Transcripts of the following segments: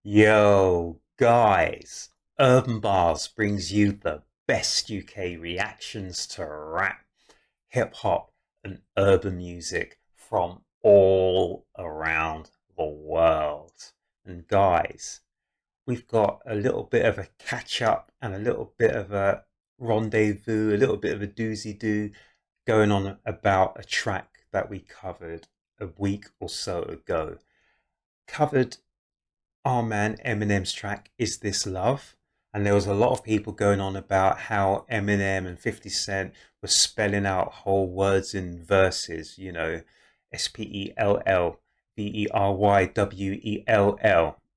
Yo, guys, Urban Bars brings you the best UK reactions to rap, hip hop, and urban music from all around the world. And guys, we've got a little bit of a catch up and a little bit of a rendezvous, a little bit of a doozy do going on about a track that we covered a week or so ago. Covered our man Eminem's track "Is This Love?" And there was a lot of people going on about how Eminem and 50 Cent were spelling out whole words in verses, SPELLBURYWELL,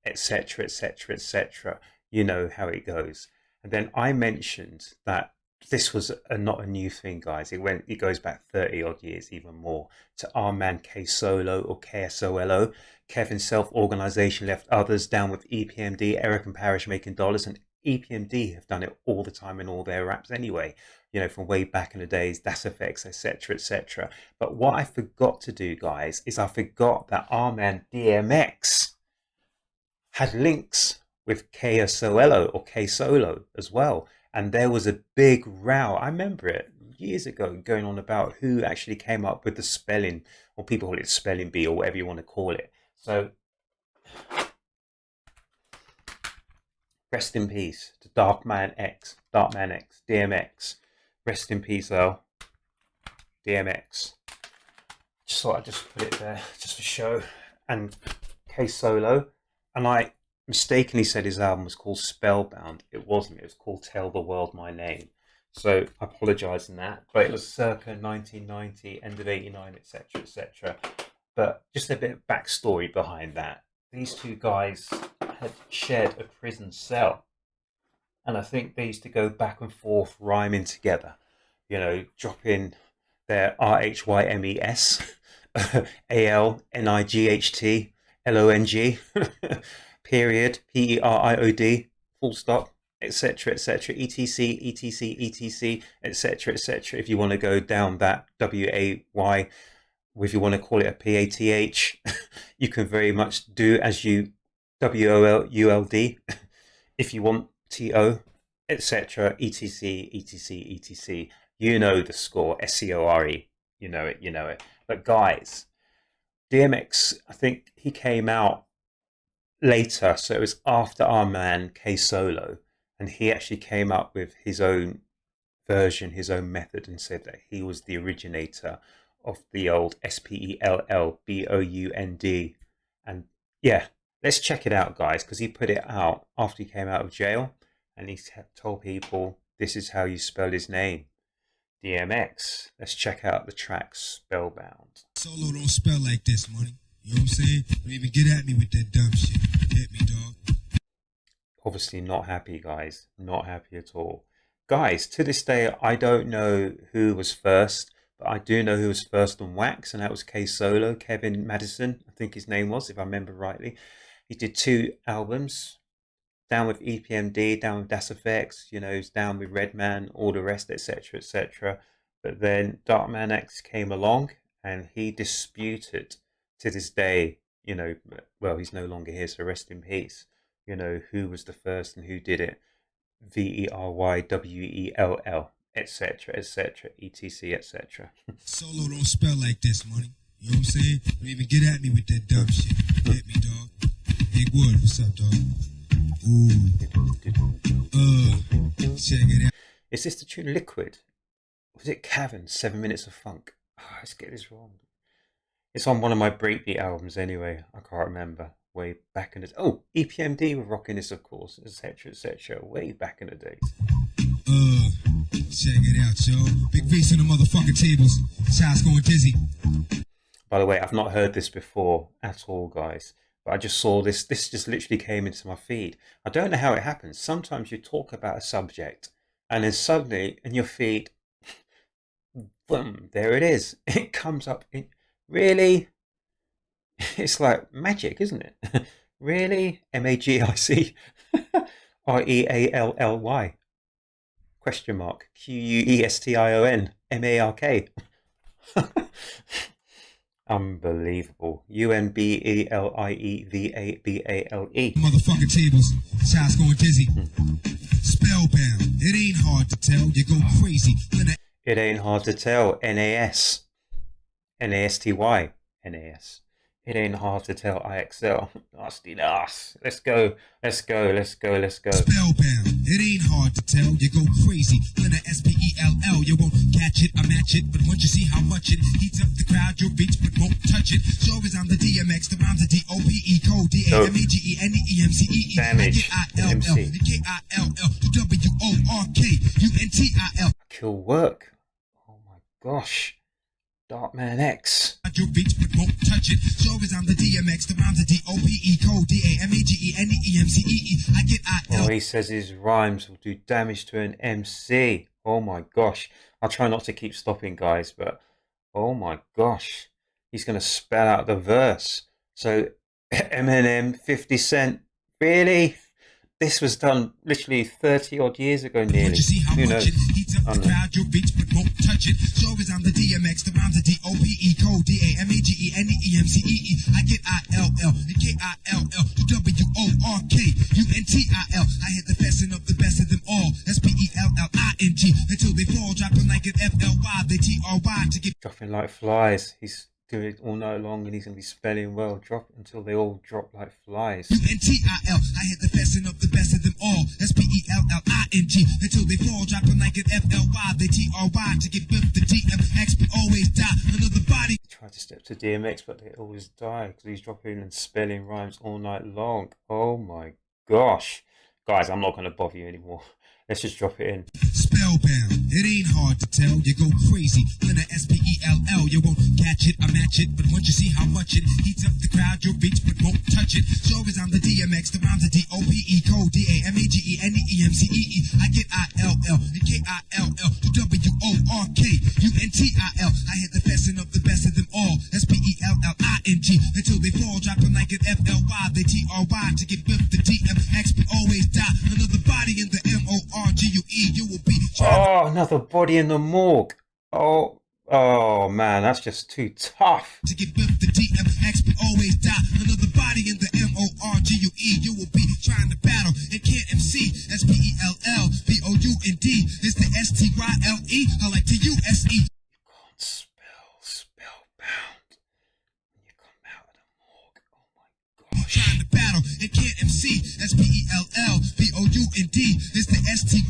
etc., etc., etc. You know how it goes. And then I mentioned that this was not a new thing, guys. It goes back 30 odd years, even more, to our man K Solo or KSOLO. Kevin's self-organization left others down with EPMD, Eric and Parrish making dollars, and EPMD have done it all the time in all their raps anyway, from way back in the days, Das Effects, etc., etc. But what I forgot to do, guys, is I forgot that our man DMX had links with KSOLO or K Solo as well. And there was a big row. I remember it years ago going on about who actually came up with the spelling, or people call it spelling bee or whatever you want to call it. So rest in peace to Darkman X, DMX. Rest in peace, though, DMX. Just thought I'd just put it there just for show. And K Solo, and I mistakenly said his album was called Spellbound. It wasn't. It was called Tell the World My Name. So I apologise in that. But it was circa 1990, end of 89, etc., etc. But just a bit of backstory behind that. These two guys had shared a prison cell. And I think they used to go back and forth rhyming together, dropping their RHYMES, ALNIGHT, period, PERIOD, full stop, etc., etc., etc., etc., etc., etc., etc. If you want to go down that WAY, if you want to call it a PATH, you can very much do as you WOLULD. If you want TO, etc., etc., etc., etc. You know the score, SCORE. You know it. But guys, DMX, I think he came out later, so it was after our man K Solo, and he actually came up with his own version, his own method, and said that he was the originator of the old SPELLBOUND. And yeah, let's check it out, guys, because he put it out after he came out of jail, and he told people this is how you spell his name, DMX. Let's check out the track Spellbound. Solo don't spell like this, money. You know what I'm saying? Don't even get at me with that dumb shit. Get me, dog. Obviously not happy, guys. Not happy at all. Guys, to this day, I don't know who was first, but I do know who was first on Wax, and that was K Solo, Kevin Madison, I think his name was, if I remember rightly. He did two albums, down with EPMD, down with Das Effects, he's down with Redman, all the rest, etc., etc. But then Darkman X came along, and he disputed to this day, well, he's no longer here, so rest in peace, who was the first and who did it. VERYWELL, etc., etc., etc., etc. Solo don't spell like this, money. You know what I'm saying? Don't even get at me with that dumb shit. Get me, dog. Big Wood, what's up, dog? Ooh. Check it out. Is this the tune Liquid? Or was it Cavern, 7 Minutes of Funk? Oh, let's get this wrong. It's on one of my breakbeat albums anyway. I can't remember. Way back in the... Oh, EPMD were rocking this, of course, etc., etc. Way back in the days. Check it out, yo. Big V's on the motherfucking tables. Child's going dizzy. By the way, I've not heard this before at all, guys. But I just saw this. This just literally came into my feed. I don't know how it happens. Sometimes you talk about a subject, and then suddenly in your feed, boom, there it is. It comes up. Really? It's like magic, isn't it? Really? MAGIC REALLY question mark QUESTION MARK. Unbelievable. Umbelievable. Motherfucking tables. Shots going dizzy. Spellbound. It ain't hard to tell. You go crazy when I It ain't hard to tell. NAS. NASTY. NAS. It ain't hard to tell. IXL. Nasty nas. Let's go. Let's go. Let's go. Let's go. Spellbound. It ain't hard to tell. You go crazy when I SPELL. You won't catch it, I match it, but once you see how much it heats up the crowd, you'll reach but won't touch it. Sure as I'm the DMX, the rhymes are DOPE, code DAMAGENEMCEE. Damage. MC. KILL, Kill work. Oh my gosh. Darkman X. you reach but won't touch it. Sure as I'm the DMX, the rhymes are DOPE, code DAMAGENEMCEE. I get Oh, IL. he says his rhymes will do damage to an MC. Oh my gosh. I'll try not to keep stopping, guys, but oh my gosh. He's going to spell out the verse. So, Eminem, 50 Cent. Really? This was done literally 30 odd years ago, nearly. Who knows? Heats up the crowd, you'll reach but won't touch it. Sure as I'm the DMX, the rhymes are DOPE, code DAMAGENEMCEE. I get ILL, the KILL, the WORK, UNTIL. I hit the best of the best of them all. SPELLING until they fall, dropping like an FLY. They TRY to get Dropping like flies. He's doing it all night long and he's going to be spelling well. Drop until they all drop like flies. UNTIL. I hit the best of them all. SPELLING until they fall, dropping like an FLY. They TRY to get built. The DMX but always die. Another body. He tried to step to DMX, but they always die because he's dropping and spelling rhymes all night long. Oh my gosh. Guys, I'm not going to bother you anymore. Let's just drop it in. Spellbound. It ain't hard to tell. You go crazy when I SPELL. You won't catch it, I match it, but once you see how much it heats up the crowd, you'll reach but won't touch it. Sure as I'm the DMX, the rhymes are DOPE, code DAMAGENEMCEE. I get ILL, the KILL, the WORK, UNTIL. I hit the best of them all. SPELLING until they fall, dropping like an FLY. They TRY to get built. The DMX but always die. Another body in the MORGUE. You will be. Oh, another body in the morgue. Oh man, that's just too tough. To get built, the DMX but always die. Another body in the MORGUE. You will be trying to battle and can't MC. SPELLBOUND is the STYLE. I like to USE. You can't spellbound when you come out of the morgue. Oh my gosh. Trying to battle and can't MC. SPELLBOUND is the STYLE.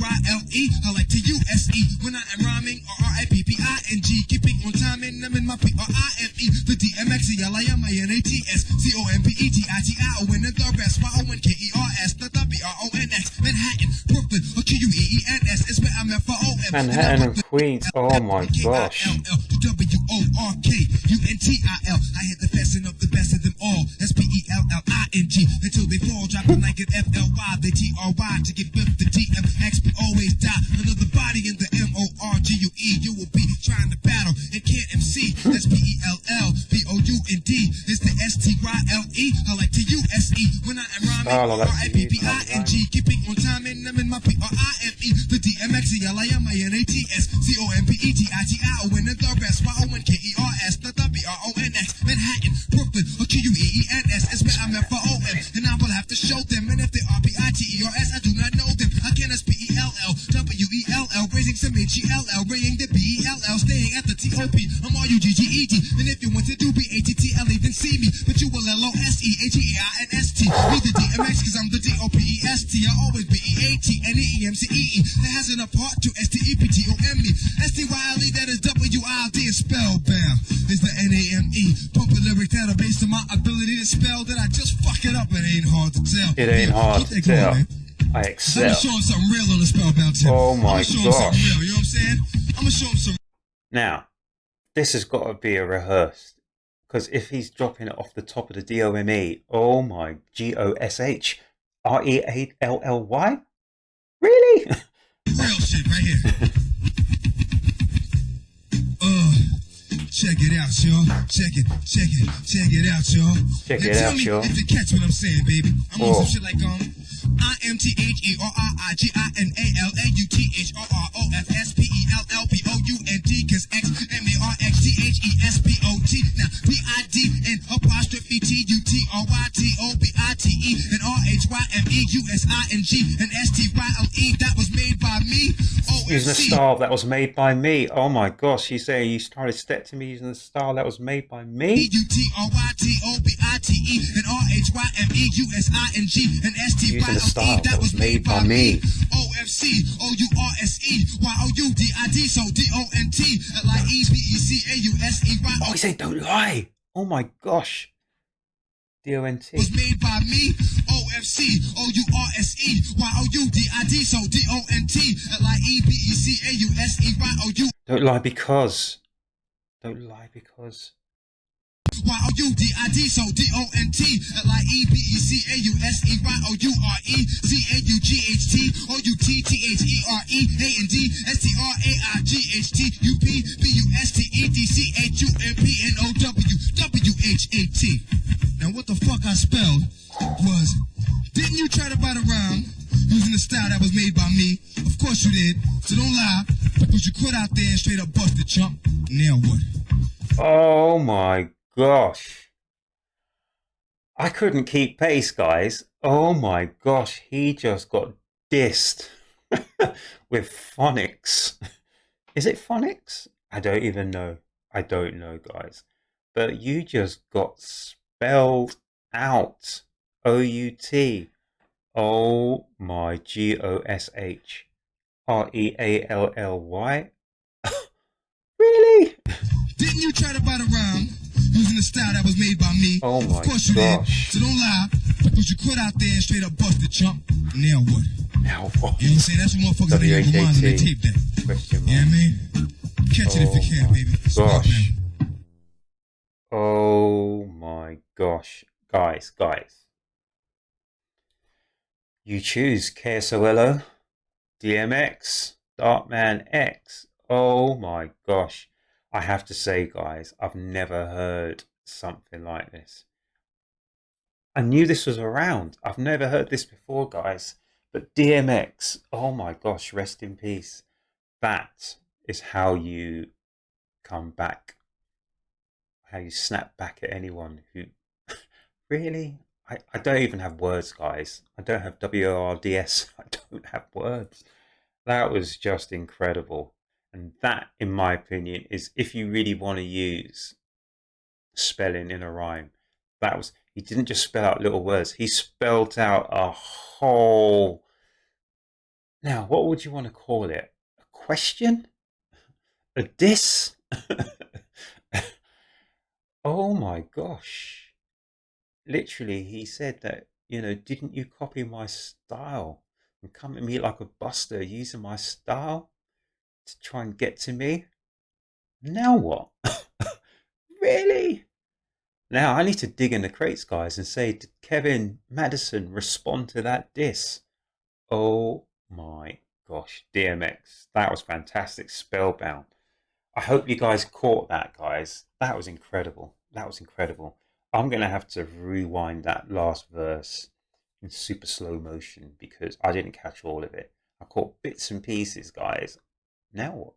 I like to USE when I am rhyming. RIPPING. Keeping on time and I'm in my PRIME. The DMXELIMINATS COMPETITIO in the rest. YONKERS. The BRONX. Manhattan, Brooklyn, or QUEENS is where I'm at for OM. Manhattan and Queens. Oh my gosh. WORK, UNTIL. I hit the best of them all. SPELLING until they fall, dropping like an FLY. They TRY to get built. The DMX but always die. Another body in the MORGUE. You will be trying to battle and can't MC. SPELLBOUND is the STYLE. I like to USE when I am rhyming. RIPPING. Keeping on time and I'm in my PRIME. The DMXELIMINATS COMPETITIO in the rest. YONKERS. The BRONX. Manhattan, Brooklyn, or QUEENS is where I'm at for OM. And I will have to show them. And if they are BITERS, I do not know them. I can SPELL, WELL, raising some HELL, ringing the BELL, staying at the TOP. I'm RUGGED. And if you want to do BATTLE, then see me. But you will LOSEHEINST. Be the DMX, cause I'm the DOPEST. I always BEATNEMCEE. That has an apart to STEPTOME. STYLE, that is WILD. And spellbound is the NAME. Pump a lyric that are based on my ability to spell. That I just fuck it up. It ain't hard to tell. It ain't hard to tell. I I'm excel. gonna show him something real on the spellbound tip. Oh my I'm gonna show him something gosh. real, you know what I'm saying? I'm gonna show him some. Now, this has got to be a rehearsed. Because if he's dropping it off the top of the DOME, oh my GOSH REALLY? Really? Real shit right here. Check it out, y'all. Check it out, y'all. Check Now it tell out, me y'all. if you catch what I'm saying, baby. I'm on Oh. some shit like IMTHERRIGINALIGINFSPELLBOUND. Cause XMARXTHESPOT. Now T-U-T-R-Y-T-O-B-I-T-E and R-H-Y-M-E-U-S-I-N-G and S-T-Y-L-E. That was made by me. Using a style that was made by me. Oh my gosh, you say you started step to me using a style that was made by me? U-T-R-Y-T-O-B-I-T-E and R-H-Y-M-E-U-S-I-N-G and S-T-Y-L-E. That was made by me. O-F-C O-U-R-S-E Y-O-U-D-I-D so D-O-N-T L-I-E-B-E-C-A-U-S-E-Y. Oh, he said don't lie. Oh my gosh. D-O-N-T. Was made by me. O-F-C O-U-R-S-E Y-O-U-D-I-D so D-O-N-T L-I-E-B-E-C-A-U-S-E-Y-O-U. Don't lie because. Don't lie because. Y-O-U-D-I-D so D-O-N-T L-I-E-B-E-C-A-U-S-E-Y-O-U-R-E-C-A-U-G-H-T O-U-T-T-H-E-R-E A-N-D-S-T-R-A-I-G-H-T-U-P-B-U-S-T-E-D-C-H-U-M-P-N-O-W-W-H-A-T. Now what the fuck I spelled was, didn't you try to bite around using a style that was made by me? Of course you did, so don't lie, because you quit out there and straight up busted, chump. Now what? Oh my gosh. I couldn't keep pace, guys. Oh my gosh, he just got dissed with phonics. Is it phonics? I don't even know. I don't know, guys. But you just got spelled out. O-U-T. Oh my G-O-S-H. R-E-A-L-L-Y. Really? Didn't you try to bite around using a style that was made by me? Oh my Of course you did, so don't lie, because you quit out there and straight up busted, chump. Now what? Now what? You know what I'm saying? That's what motherfuckers need to remind when they tape that. Question mark. You know what I mean? Catch it if you can, baby. Gosh. Oh my gosh. Guys. You choose KSOLO, DMX, Darkman X. Oh my gosh. I have to say, guys, I've never heard something like this. I knew this was around. I've never heard this before, guys. But DMX, oh my gosh, rest in peace. That is how you come back. How you snap back at anyone who... Really? I don't even have words, guys. I don't have WORDS. I don't have words. That was just incredible. And that, in my opinion, is if you really want to use spelling in a rhyme. That was... He didn't just spell out little words. He spelled out a whole... Now, what would you want to call it? A question? A diss? Oh my gosh. Literally, he said that, didn't you copy my style and come at me like a buster using my style to try and get to me? Now what? Really? Now I need to dig in the crates, guys, and say, did Kevin Madison respond to that diss? Oh my gosh, DMX, that was fantastic. Spellbound. I hope you guys caught that, guys. That was incredible. That was incredible. I'm going to have to rewind that last verse in super slow motion because I didn't catch all of it. I caught bits and pieces, guys. Now what?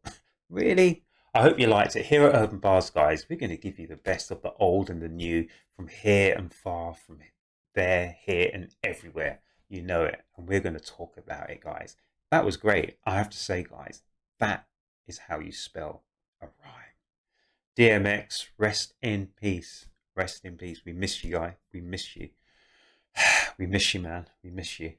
Really? I hope you liked it. Here at Urb'n Barz, guys, we're going to give you the best of the old and the new from here and far, from there, here and everywhere. You know it. And we're going to talk about it, guys. That was great. I have to say, guys, that is how you spell a rhyme. DMX, rest in peace. Rest in peace. We miss you, guy. We miss you. We miss you, man. We miss you.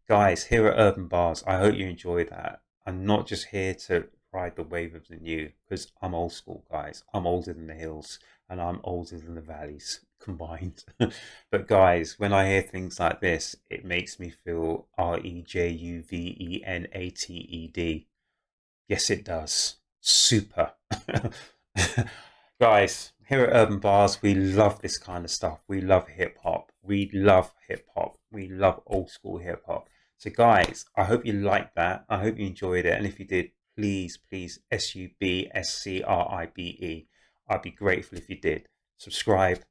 Guys, here at Urb'n Barz, I hope you enjoyed that. I'm not just here to ride the wave of the new, because I'm old school, guys. I'm older than the hills and I'm older than the valleys combined. But guys, when I hear things like this, it makes me feel REJUVENATED. Yes, it does. Super. Guys, here at Urb'n Barz, we love this kind of stuff. We love hip hop. We love hip hop. We love old school hip hop. So guys, I hope you liked that. I hope you enjoyed it. And if you did, please SUBSCRIBE. I'd be grateful if you did. Subscribe.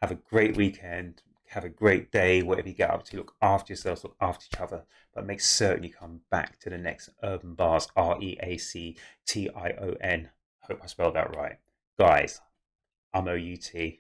Have a great weekend. Have a great day, whatever you get up to. Look after yourselves, look after each other. But make certain you come back to the next Urb'n Barz, REACTION. Hope I spelled that right. Guys, I'm OUT.